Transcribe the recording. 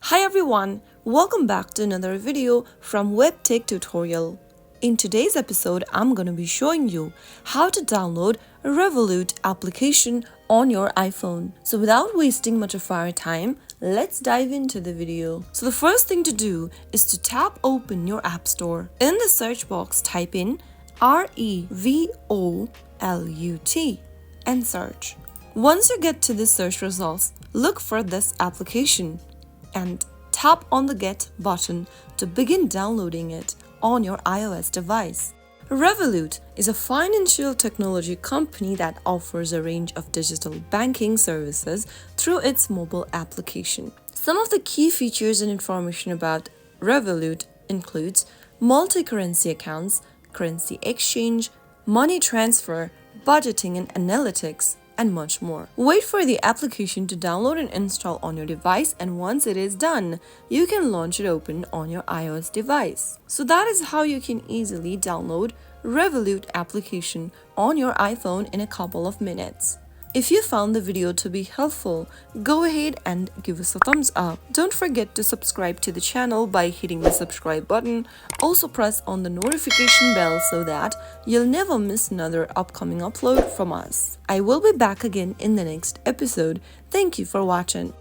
Hi everyone, welcome back to another video from Webtech Tutorial. In today's episode, I'm going to be showing you how to download a Revolut application on your iPhone. So without wasting much of our time, let's dive into the video. So the first thing to do is to tap open your App Store. In the search box, type in Revolut and search. Once you get to the search results, look for this application and tap on the Get button to begin downloading it on your iOS device. Revolut is a financial technology company that offers a range of digital banking services through its mobile application. Some of the key features and information about Revolut includes multi-currency accounts, currency exchange, money transfer, budgeting and analytics, and much more. Wait for the application to download and install on your device, and once it is done, you can launch it open on your iOS device. So that is how you can easily download Revolut application on your iPhone in a couple of minutes. If you found the video to be helpful, go ahead and give us a thumbs up. Don't forget to subscribe to the channel by hitting the subscribe button. Also press on the notification bell so that you'll never miss another upcoming upload from us. I will be back again in the next episode. Thank you for watching.